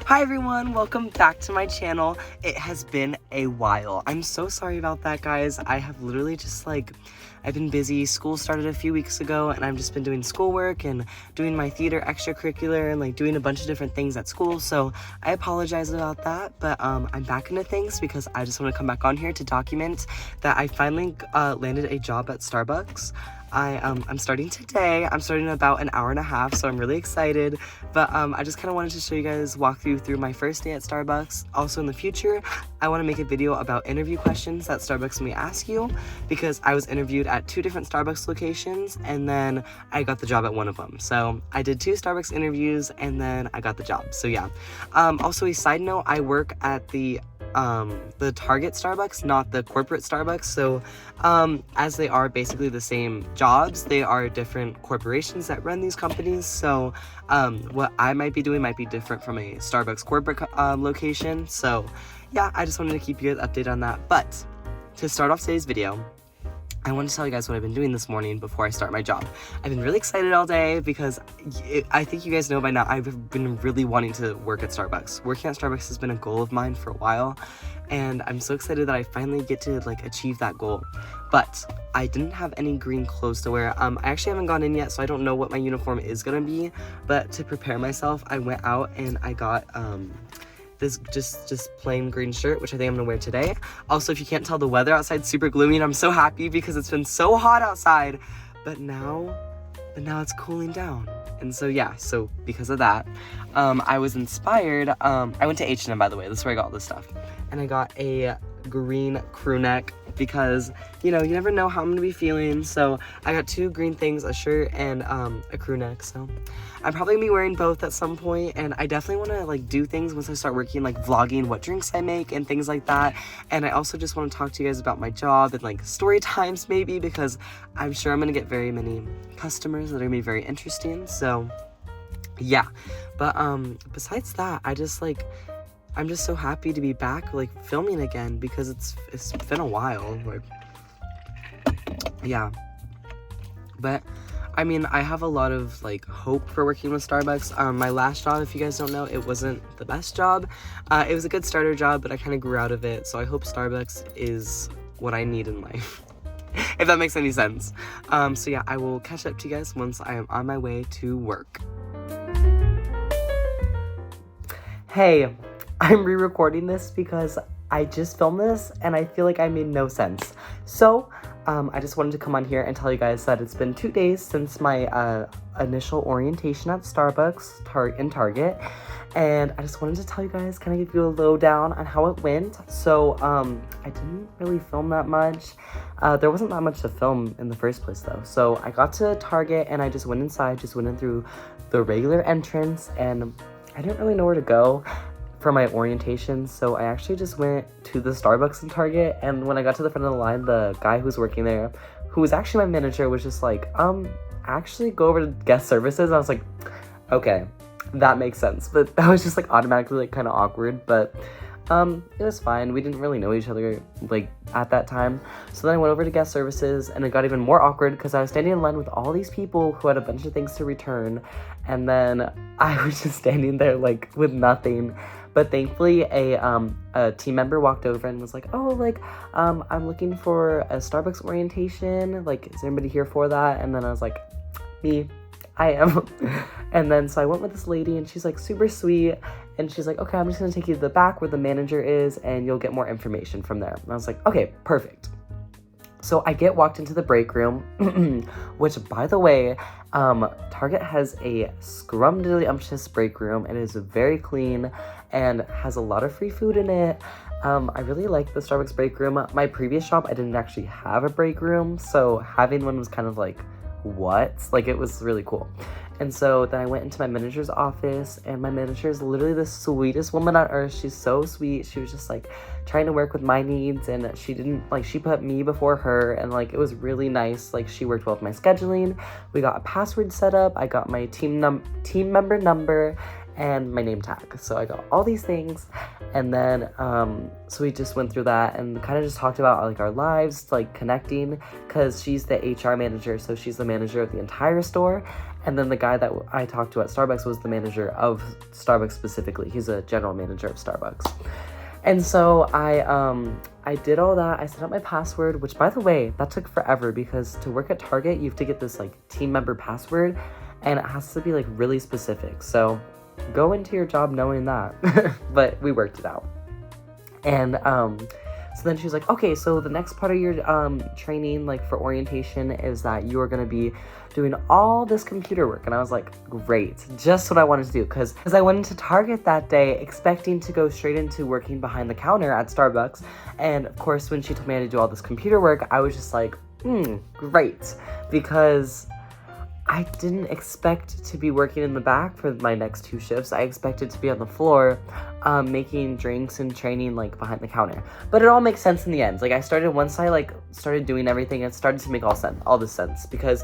Hi everyone, welcome back to my channel. It has been a while. I'm so sorry about that, guys. I have literally just I've been busy. School started a few weeks ago and I've just been doing schoolwork and doing my theater extracurricular and doing a bunch of different things at school. So I apologize about that, but I'm back into things because I just want to come back on here to document that I finally landed a job at Starbucks. I'm starting today. I'm starting in about an hour and a half, so I'm really excited. But I just kind of wanted to show you guys, walk you through my first day at Starbucks. Also in the future, I want to make a video about interview questions that Starbucks may ask you, because I was interviewed at 2 different Starbucks locations and then I got the job at one of them. So I did 2 Starbucks interviews and then I got the job. So yeah. Also a side note, I work at the Target Starbucks, not the corporate Starbucks. So as they are basically the same jobs, they are different corporations that run these companies. So what I might be doing might be different from a Starbucks corporate location. So yeah, I just wanted to keep you guys updated on that. But to start off today's video, I want to tell you guys what I've been doing this morning before I start my job. I've been really excited all day because I think you guys know by now, I've been really wanting to work at Starbucks. Working at Starbucks has been a goal of mine for a while, and I'm so excited that I finally get to achieve that goal. But I didn't have any green clothes to wear. I actually haven't gone in yet, so I don't know what my uniform is gonna be, but to prepare myself, I went out and I got this just plain green shirt, which I think I'm gonna wear today. Also, if you can't tell, the weather outside's super gloomy and I'm so happy because it's been so hot outside, but now it's cooling down. And so yeah, so because of that, I was inspired. I went to H&M, by the way. This is where I got all this stuff. And I got a green crew neck because, you know, you never know how I'm gonna be feeling. So I got 2 green things, a shirt and a crew neck. So I'm probably gonna be wearing both at some point, and I definitely want to do things once I start working, vlogging what drinks I make and things like that. And I also just want to talk to you guys about my job and story times maybe, because I'm sure I'm gonna get very many customers that are gonna be very interesting. So yeah, but besides that, I'm just so happy to be back filming again, because it's been a while. Yeah, but I mean, I have a lot of hope for working with Starbucks. My last job, if you guys don't know, it wasn't the best job. It was a good starter job, but I kind of grew out of it. So I hope Starbucks is what I need in life, if that makes any sense. So yeah, I will catch up to you guys once I am on my way to work. Hey, I'm re-recording this because I just filmed this and I feel like I made no sense. So I just wanted to come on here and tell you guys that it's been 2 days since my initial orientation at Starbucks in Target, and I just wanted to tell you guys, kind of give you a lowdown on how it went. So I didn't really film that much. There wasn't that much to film in the first place though. So I got to Target and I just went inside, just went in through the regular entrance, and I didn't really know where to go for my orientation, so I actually just went to the Starbucks in Target. And when I got to the front of the line, the guy who's working there, who was actually my manager, was just actually go over to guest services. And I was like, okay, that makes sense. But that was just automatically kind of awkward, but it was fine. We didn't really know each other at that time. So then I went over to guest services, and it got even more awkward because I was standing in line with all these people who had a bunch of things to return, and then I was just standing there with nothing. But thankfully, a team member walked over and was like, oh, I'm looking for a Starbucks orientation. Is anybody here for that? And then I was like, me, I am. And then so I went with this lady, and she's super sweet. And she's like, okay, I'm just gonna take you to the back where the manager is, and you'll get more information from there. And I was like, okay, perfect. So I get walked into the break room, which, by the way, Target has a scrumdiddlyumptious break room, and it is very clean and has a lot of free food in it. I really like the Starbucks break room. My previous job, I didn't actually have a break room, so having one was kind of what? It was really cool. And so then I went into my manager's office, and my manager is literally the sweetest woman on earth. She's so sweet. She was just trying to work with my needs, and she didn't she put me before her, and it was really nice. She worked well with my scheduling. We got a password set up. I got my team member number and my name tag. So I got all these things, and then so we just went through that and kind of just talked about our lives, connecting, because she's the HR manager, so she's the manager of the entire store. And then the guy that I talked to at Starbucks was the manager of Starbucks specifically. He's a general manager of Starbucks. And so I did all that. I set up my password, which, by the way, that took forever because to work at Target, you have to get this like team member password, and it has to be like really specific. So go into your job knowing that. But we worked it out. And so then she was like, okay, so the next part of your training, like for orientation, is that you are going to be doing all this computer work. And I was like, great, just what I wanted to do. Because I went into Target that day expecting to go straight into working behind the counter at Starbucks. And of course, when she told me I had to do all this computer work, I was just like, great. Because I didn't expect to be working in the back for my next 2 shifts. I expected to be on the floor making drinks and training like behind the counter. But it all makes sense in the end. Like once I started doing everything, it started to make all this sense, because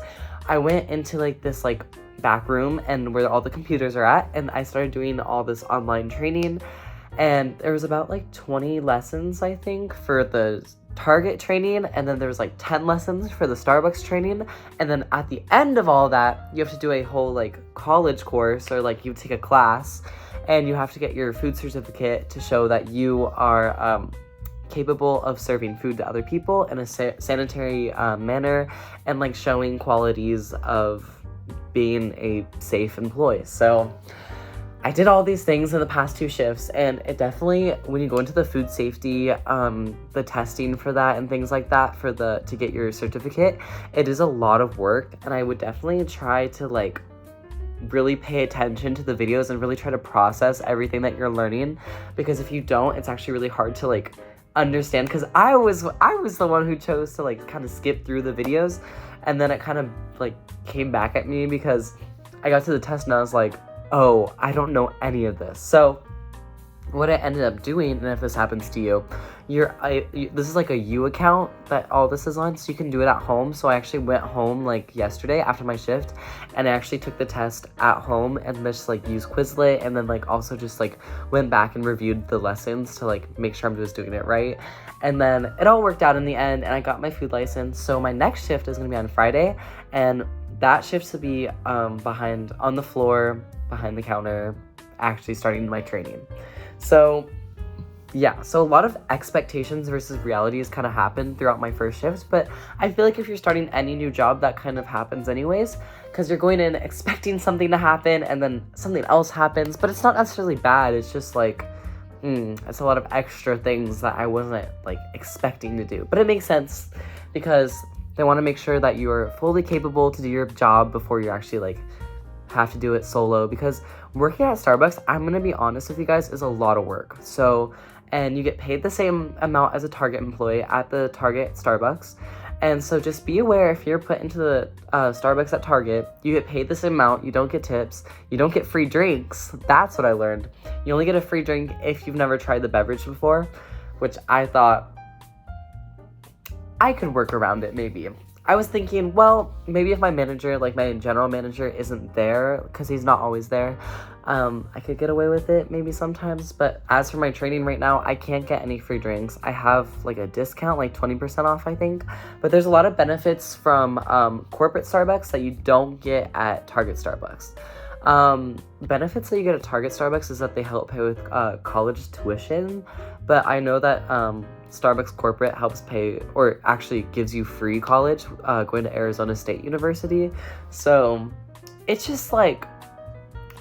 I went into like this like back room and where all the computers are at, and I started doing all this online training, and there was about like 20 lessons, I think, for the Target training, and then there was like 10 lessons for the Starbucks training, and then at the end of all that, you have to do a whole like college course, or like you take a class, and you have to get your food certificate to show that you are capable of serving food to other people in a sanitary manner, and like showing qualities of being a safe employee. So I did all these things in the past 2 shifts, and it definitely, when you go into the food safety, the testing for that and things like that to get your certificate, it is a lot of work. And I would definitely try to like really pay attention to the videos and really try to process everything that you're learning, because if you don't, it's actually really hard to like understand. Because I was the one who chose to like kind of skip through the videos, and then it kind of like came back at me because I got to the test and I was like, oh, I don't know any of this. So what I ended up doing, and if this happens to you, this is like a U account that all this is on, so you can do it at home. So I actually went home like yesterday after my shift, and I actually took the test at home and just like used Quizlet, and then like also just like went back and reviewed the lessons to like make sure I'm just doing it right. And then it all worked out in the end, and I got my food license. So my next shift is gonna be on Friday, and that shift to be on the floor, behind the counter, actually starting my training. So yeah, so a lot of expectations versus realities kind of happen throughout my first shifts, but I feel like if you're starting any new job, that kind of happens anyways, because you're going in expecting something to happen and then something else happens, but it's not necessarily bad. It's just like, it's a lot of extra things that I wasn't like expecting to do, but it makes sense because they want to make sure that you're fully capable to do your job before you actually like have to do it solo, because working at Starbucks, I'm gonna be honest with you guys, is a lot of work. So, and you get paid the same amount as a Target employee at the Target Starbucks. And so just be aware, if you're put into the Starbucks at Target, you get paid the same amount, you don't get tips, you don't get free drinks. That's what I learned. You only get a free drink if you've never tried the beverage before, which I thought I could work around it maybe. I was thinking, well, maybe if my manager, like my general manager, isn't there, because he's not always there, I could get away with it maybe sometimes. But as for my training right now, I can't get any free drinks. I have like a discount, like 20% off, I think. But there's a lot of benefits from corporate Starbucks that you don't get at Target Starbucks. Benefits that you get at Target Starbucks is that they help pay with college tuition. But I know that Starbucks corporate helps pay, or actually gives you free college going to Arizona State University. So it's just like,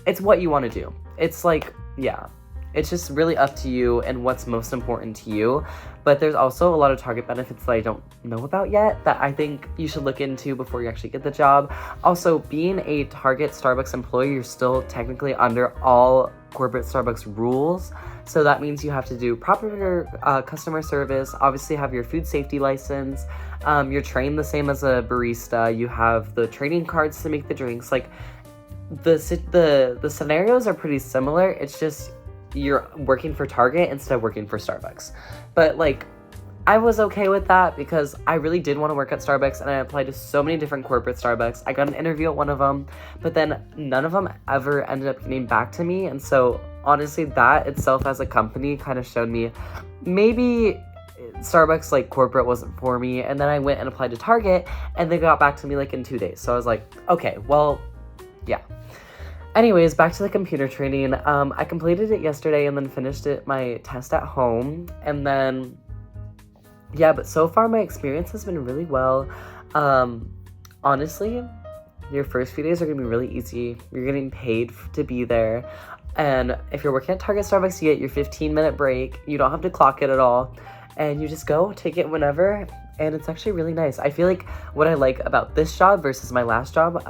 it's what you want to do. It's like, yeah, it's just really up to you and what's most important to you. But there's also a lot of Target benefits that I don't know about yet that I think you should look into before you actually get the job. Also, being a Target Starbucks employee, you're still technically under all corporate Starbucks rules. So that means you have to do proper customer service, obviously have your food safety license, you're trained the same as a barista, you have the training cards to make the drinks. Like the scenarios are pretty similar. It's just you're working for Target instead of working for Starbucks. But like, I was okay with that because I really did want to work at Starbucks, and I applied to so many different corporate Starbucks. I got an interview at one of them, but then none of them ever ended up getting back to me. And so honestly, that itself as a company kind of showed me maybe Starbucks like corporate wasn't for me. And then I went and applied to Target, and they got back to me like in 2 days. So I was like, okay, well, yeah. Anyways, back to the computer training. I completed it yesterday and then finished my test at home. And then, yeah, but so far my experience has been really well. Honestly, your first few days are gonna be really easy. You're getting paid to be there. And if you're working at Target, Starbucks, you get your 15-minute break. You don't have to clock it at all. And you just go, take it whenever. And it's actually really nice. I feel like what I like about this job versus my last job,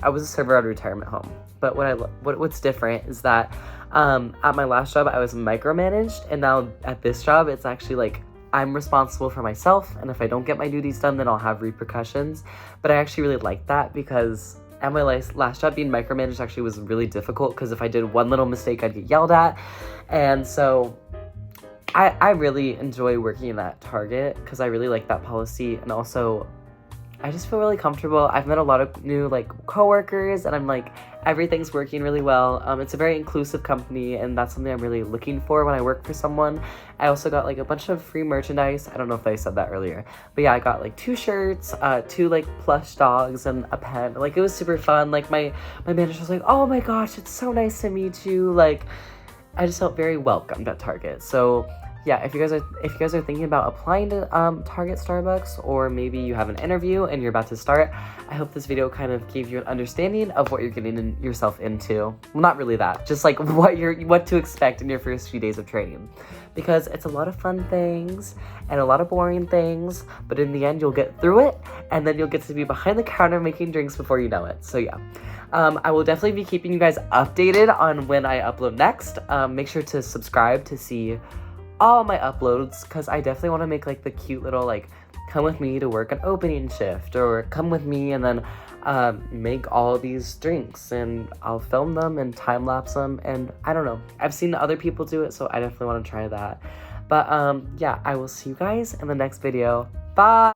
I was a server at a retirement home. But what's different is that at my last job, I was micromanaged. And now at this job, it's actually like I'm responsible for myself. And if I don't get my duties done, then I'll have repercussions. But I actually really like that because at my last job, being micromanaged actually was really difficult because if I did one little mistake, I'd get yelled at. And so I really enjoy working at Target because I really like that policy, and also I just feel really comfortable. I've met a lot of new coworkers, and I'm like, everything's working really well. It's a very inclusive company, and that's something I'm really looking for when I work for someone. I also got a bunch of free merchandise. I don't know if I said that earlier, but yeah, I got 2 shirts, 2 plush dogs, and a pen. It was super fun. My manager was like, "Oh my gosh, it's so nice to meet you." I just felt very welcomed at Target. So yeah, if you guys are thinking about applying to Target, Starbucks, or maybe you have an interview and you're about to start, I hope this video kind of gave you an understanding of what you're getting yourself into. Well, not really that, just what to expect in your first few days of training, because it's a lot of fun things and a lot of boring things, but in the end you'll get through it, and then you'll get to be behind the counter making drinks before you know it. So yeah. I will definitely be keeping you guys updated on when I upload next. Make sure to subscribe to see all my uploads, because I definitely want to make the cute little come with me to work an opening shift, or come with me and then make all these drinks, and I'll film them and time lapse them, and I don't know, I've seen other people do it, so I definitely want to try that. But yeah, I will see you guys in the next video. Bye.